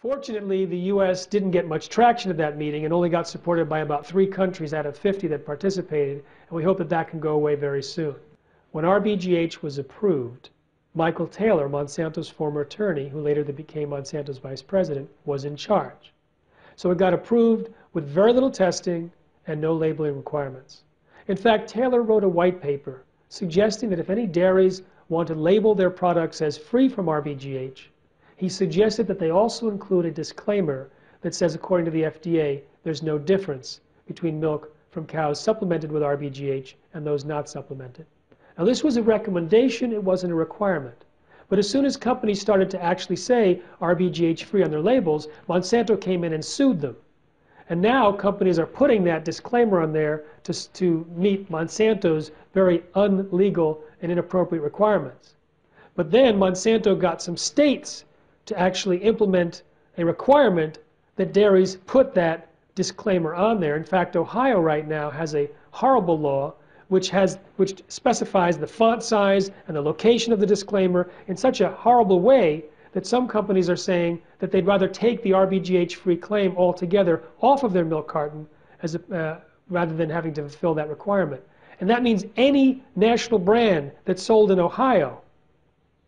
Fortunately, the U.S. didn't get much traction at that meeting and only got supported by about 3 countries out of 50 that participated, and we hope that that can go away very soon. When RBGH was approved, Michael Taylor, Monsanto's former attorney, who later became Monsanto's vice president, was in charge. So it got approved with very little testing and no labeling requirements. In fact, Taylor wrote a white paper suggesting that if any dairies want to label their products as free from RBGH, he suggested that they also include a disclaimer that says, according to the FDA, there's no difference between milk from cows supplemented with RBGH and those not supplemented. Now, this was a recommendation, it wasn't a requirement. But as soon as companies started to actually say RBGH free on their labels, Monsanto came in and sued them. And now companies are putting that disclaimer on there to meet Monsanto's very unlegal and inappropriate requirements. But then Monsanto got some states to actually implement a requirement that dairies put that disclaimer on there. In fact, Ohio right now has a horrible law which specifies the font size and the location of the disclaimer in such a horrible way that some companies are saying that they'd rather take the RBGH-free claim altogether off of their milk carton rather than having to fulfill that requirement. And that means any national brand that's sold in Ohio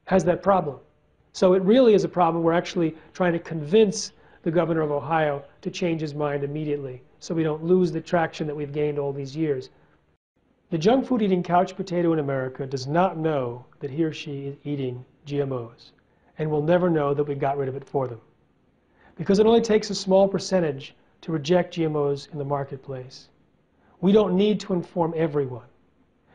has that problem. So it really is a problem. We're actually trying to convince the governor of Ohio to change his mind immediately so we don't lose the traction that we've gained all these years. The junk food eating couch potato in America does not know that he or she is eating GMOs and will never know that we got rid of it for them. Because it only takes a small percentage to reject GMOs in the marketplace. We don't need to inform everyone.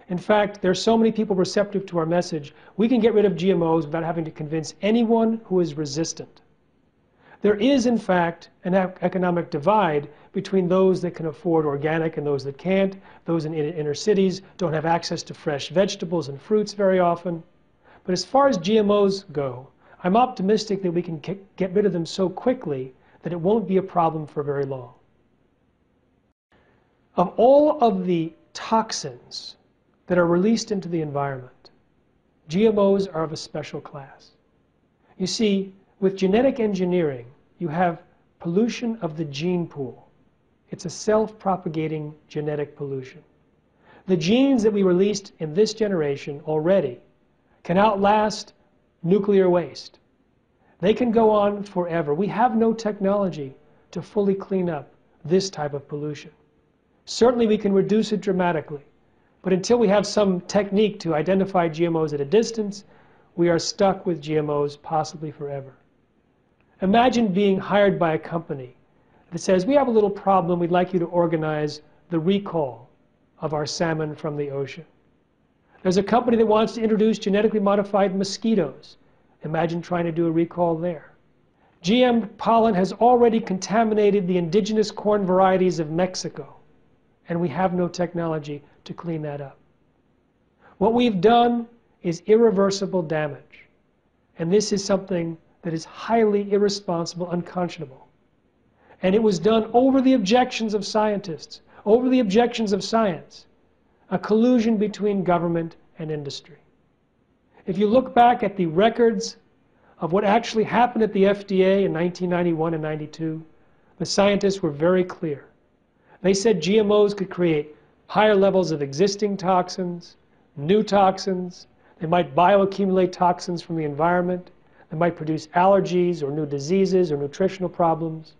In fact, there are so many people receptive to our message, we can get rid of GMOs without having to convince anyone who is resistant. There is, in fact, an economic divide between those that can afford organic and those that can't. Those in inner cities don't have access to fresh vegetables and fruits very often. But as far as GMOs go, I'm optimistic that we can get rid of them so quickly that it won't be a problem for very long. Of all of the toxins that are released into the environment, GMOs are of a special class. You see, with genetic engineering, you have pollution of the gene pool. It's a self-propagating genetic pollution. The genes that we released in this generation already can outlast nuclear waste. They can go on forever. We have no technology to fully clean up this type of pollution. Certainly we can reduce it dramatically, but until we have some technique to identify GMOs at a distance, we are stuck with GMOs possibly forever. Imagine being hired by a company that says, we have a little problem, we'd like you to organize the recall of our salmon from the ocean. There's a company that wants to introduce genetically modified mosquitoes. Imagine trying to do a recall there. GM pollen has already contaminated the indigenous corn varieties of Mexico, and we have no technology to clean that up. What we've done is irreversible damage, and this is something that is highly irresponsible, unconscionable. And it was done over the objections of scientists, over the objections of science, a collusion between government and industry. If you look back at the records of what actually happened at the FDA in 1991 and 92, the scientists were very clear. They said GMOs could create higher levels of existing toxins, new toxins, they might bioaccumulate toxins from the environment, they might produce allergies or new diseases or nutritional problems.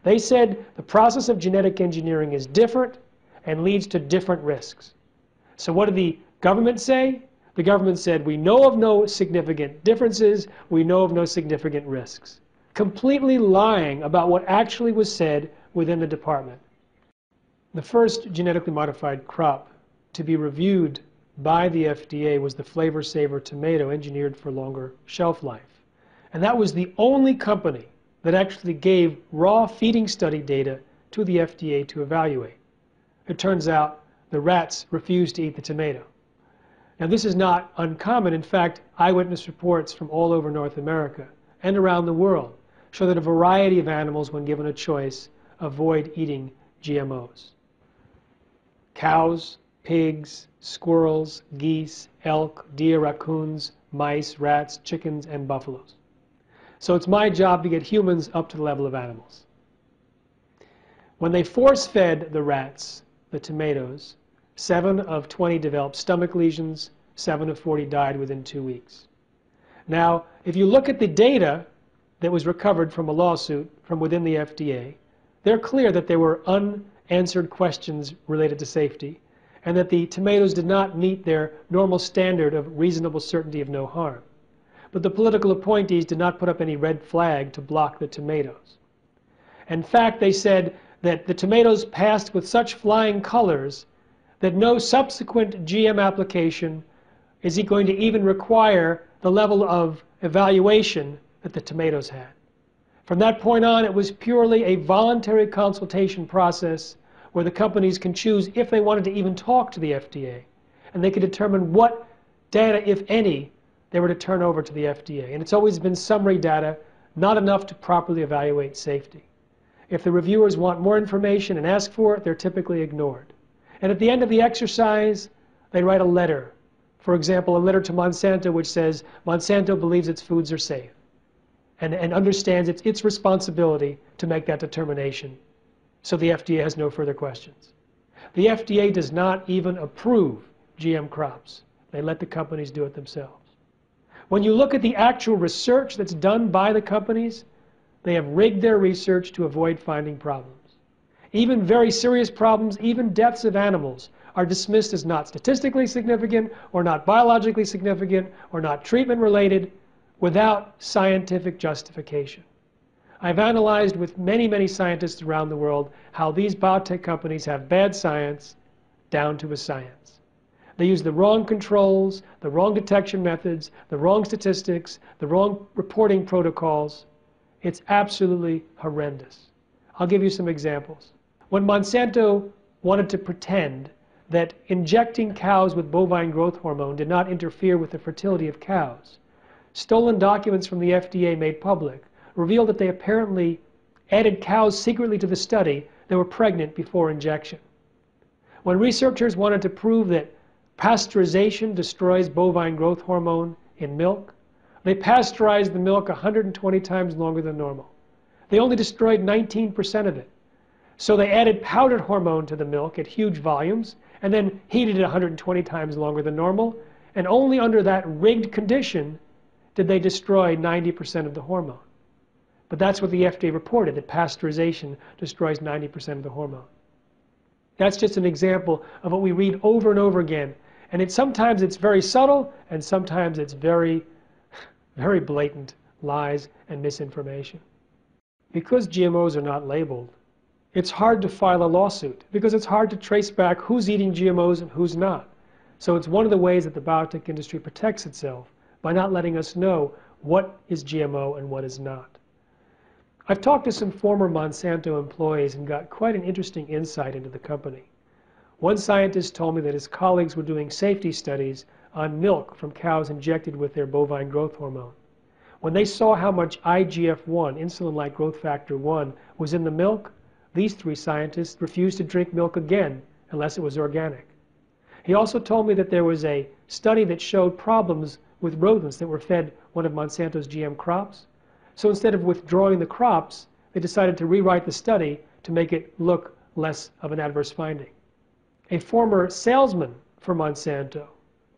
They said the process of genetic engineering is different and leads to different risks. So what did the government say? The government said, we know of no significant differences, we know of no significant risks. Completely lying about what actually was said within the department. The first genetically modified crop to be reviewed by the FDA was the Flavor Saver tomato, engineered for longer shelf life. And that was the only company that actually gave raw feeding study data to the FDA to evaluate. It turns out the rats refused to eat the tomato. Now, this is not uncommon. In fact, eyewitness reports from all over North America and around the world show that a variety of animals, when given a choice, avoid eating GMOs. Cows, pigs, squirrels, geese, elk, deer, raccoons, mice, rats, chickens, and buffaloes. So it's my job to get humans up to the level of animals. When they force-fed the rats the tomatoes, 7 of 20 developed stomach lesions, 7 of 40 died within 2 weeks. Now, if you look at the data that was recovered from a lawsuit from within the FDA, they're clear that there were unanswered questions related to safety, and that the tomatoes did not meet their normal standard of reasonable certainty of no harm. But the political appointees did not put up any red flag to block the tomatoes. In fact, they said that the tomatoes passed with such flying colors that no subsequent GM application is going to even require the level of evaluation that the tomatoes had. From that point on, it was purely a voluntary consultation process where the companies can choose if they wanted to even talk to the FDA, and they could determine what data, if any, they were to turn over to the FDA. And it's always been summary data, not enough to properly evaluate safety. If the reviewers want more information and ask for it, they're typically ignored. And at the end of the exercise, they write a letter. For example, a letter to Monsanto which says Monsanto believes its foods are safe and understands its responsibility to make that determination. So the FDA has no further questions. The FDA does not even approve GM crops. They let the companies do it themselves. When you look at the actual research that's done by the companies, they have rigged their research to avoid finding problems. Even very serious problems, even deaths of animals, are dismissed as not statistically significant or not biologically significant or not treatment related without scientific justification. I've analyzed with many, many scientists around the world how these biotech companies have bad science down to a science. They use the wrong controls, the wrong detection methods, the wrong statistics, the wrong reporting protocols. It's absolutely horrendous. I'll give you some examples. When Monsanto wanted to pretend that injecting cows with bovine growth hormone did not interfere with the fertility of cows, stolen documents from the FDA made public revealed that they apparently added cows secretly to the study that were pregnant before injection. When researchers wanted to prove that pasteurization destroys bovine growth hormone in milk, they pasteurized the milk 120 times longer than normal. They only destroyed 19% of it. So they added powdered hormone to the milk at huge volumes and then heated it 120 times longer than normal, and only under that rigged condition did they destroy 90% of the hormone. But that's what the FDA reported, that pasteurization destroys 90% of the hormone. That's just an example of what we read over and over again. And sometimes it's very subtle, and sometimes it's very, very blatant lies and misinformation. Because GMOs are not labeled, it's hard to file a lawsuit because it's hard to trace back who's eating GMOs and who's not. So it's one of the ways that the biotech industry protects itself by not letting us know what is GMO and what is not. I've talked to some former Monsanto employees and got quite an interesting insight into the company. One scientist told me that his colleagues were doing safety studies on milk from cows injected with their bovine growth hormone. When they saw how much IGF-1, insulin-like growth factor 1, was in the milk, these 3 scientists refused to drink milk again unless it was organic. He also told me that there was a study that showed problems with rodents that were fed one of Monsanto's GM crops. So instead of withdrawing the crops, they decided to rewrite the study to make it look less of an adverse finding. A former salesman for Monsanto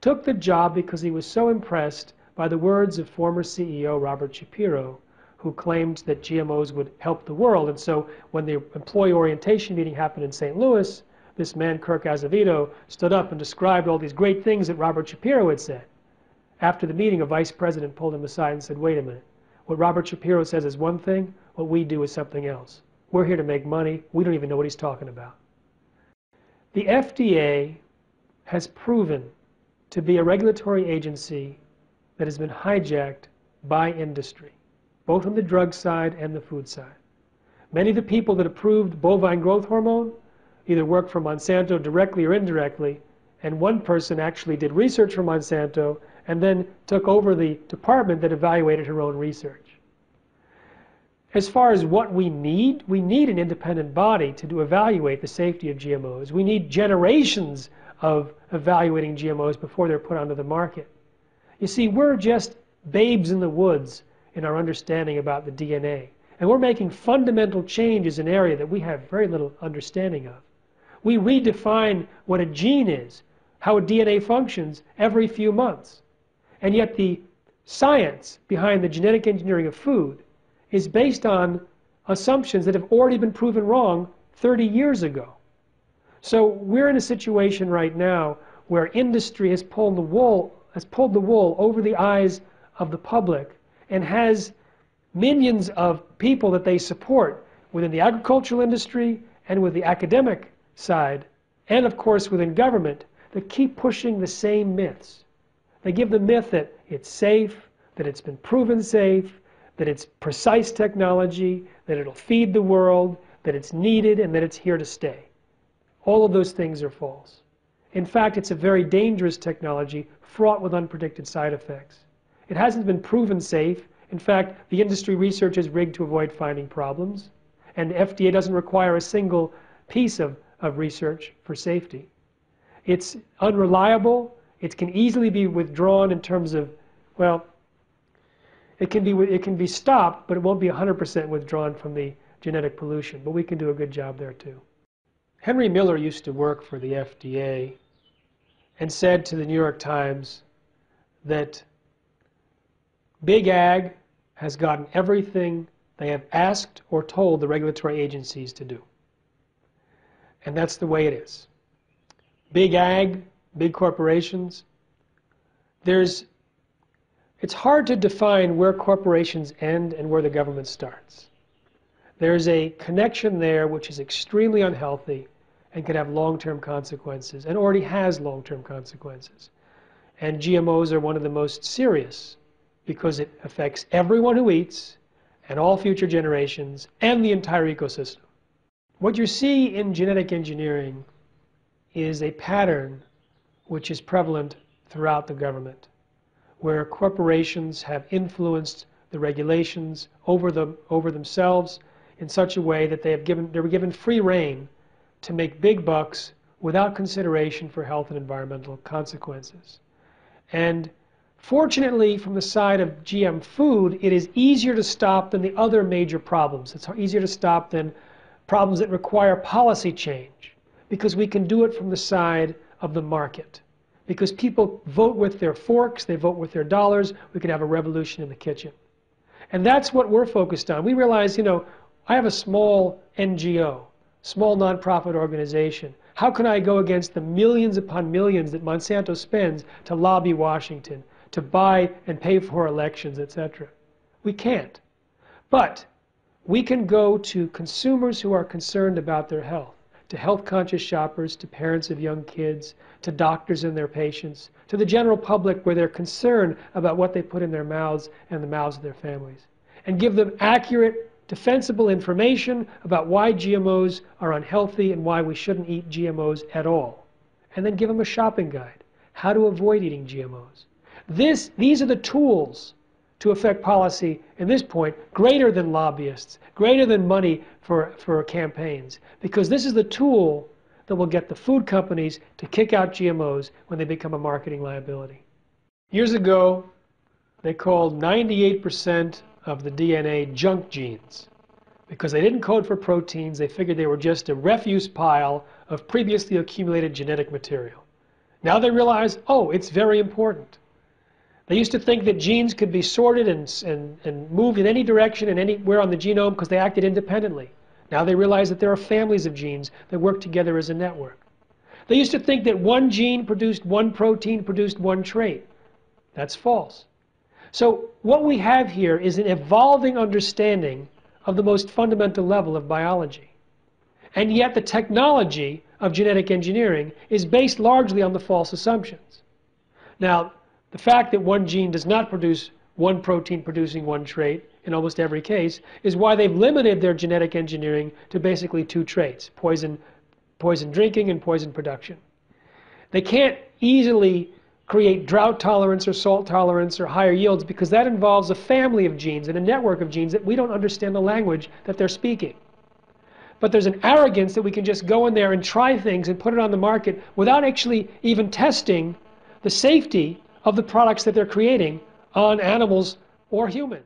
took the job because he was so impressed by the words of former CEO Robert Shapiro, who claimed that GMOs would help the world. And so when the employee orientation meeting happened in St. Louis, this man, Kirk Azevedo, stood up and described all these great things that Robert Shapiro had said. After the meeting, a vice president pulled him aside and said, "Wait a minute. What Robert Shapiro says is one thing, what we do is something else. We're here to make money. We don't even know what he's talking about." The FDA has proven to be a regulatory agency that has been hijacked by industry, both on the drug side and the food side. Many of the people that approved bovine growth hormone either worked for Monsanto directly or indirectly, and one person actually did research for Monsanto and then took over the department that evaluated her own research. As far as what we need an independent body to evaluate the safety of GMOs. We need generations of evaluating GMOs before they're put onto the market. You see, we're just babes in the woods in our understanding about the DNA. And we're making fundamental changes in an area that we have very little understanding of. We redefine what a gene is, how a DNA functions every few months. And yet the science behind the genetic engineering of food is based on assumptions that have already been proven wrong 30 years ago. So we're in a situation right now where industry has pulled the wool over the eyes of the public and has millions of people that they support within the agricultural industry and with the academic side, and of course within government, that keep pushing the same myths. They give the myth that it's safe, that it's been proven safe, that it's precise technology, that it'll feed the world, that it's needed, and that it's here to stay. All of those things are false. In fact, it's a very dangerous technology fraught with unpredicted side effects. It hasn't been proven safe. In fact, the industry research is rigged to avoid finding problems, and the FDA doesn't require a single piece of research for safety. It's unreliable. It can easily be withdrawn in terms of, well, it can be stopped, but it won't be 100% withdrawn from the genetic pollution. But we can do a good job there too. Henry Miller used to work for the FDA and said to the New York Times that Big Ag has gotten everything they have asked or told the regulatory agencies to do. And that's the way it is. Big Ag, big corporations, it's hard to define where corporations end and where the government starts. There's a connection there which is extremely unhealthy and can have long-term consequences, and already has long-term consequences. And GMOs are one of the most serious because it affects everyone who eats and all future generations and the entire ecosystem. What you see in genetic engineering is a pattern which is prevalent throughout the government, where corporations have influenced the regulations over themselves in such a way that they were given free rein to make big bucks without consideration for health and environmental consequences. And fortunately, from the side of GM food, it is easier to stop than the other major problems. It's easier to stop than problems that require policy change, because we can do it from the side of the market. Because people vote with their forks, they vote with their dollars, we can have a revolution in the kitchen. And that's what we're focused on. We realize, I have a small NGO, small nonprofit organization. How can I go against the millions upon millions that Monsanto spends to lobby Washington, to buy and pay for elections, etc.? We can't. But we can go to consumers who are concerned about their health, to health-conscious shoppers, to parents of young kids, to doctors and their patients, to the general public where they're concerned about what they put in their mouths and the mouths of their families, and give them accurate, defensible information about why GMOs are unhealthy and why we shouldn't eat GMOs at all. And then give them a shopping guide, how to avoid eating GMOs. These are the tools to affect policy, at this point, greater than lobbyists, greater than money for campaigns. Because this is the tool that will get the food companies to kick out GMOs when they become a marketing liability. Years ago, they called 98% of the DNA junk genes. Because they didn't code for proteins, they figured they were just a refuse pile of previously accumulated genetic material. Now they realize, oh, it's very important. They used to think that genes could be sorted and moved in any direction and anywhere on the genome because they acted independently. Now they realize that there are families of genes that work together as a network. They used to think that one gene produced one protein, produced one trait. That's false. So what we have here is an evolving understanding of the most fundamental level of biology. And yet the technology of genetic engineering is based largely on the false assumptions. Now, the fact that one gene does not produce one protein producing one trait in almost every case is why they've limited their genetic engineering to basically two traits, poison drinking and poison production. They can't easily create drought tolerance or salt tolerance or higher yields because that involves a family of genes and a network of genes that we don't understand the language that they're speaking. But there's an arrogance that we can just go in there and try things and put it on the market without actually even testing the safety of the products that they're creating on animals or humans.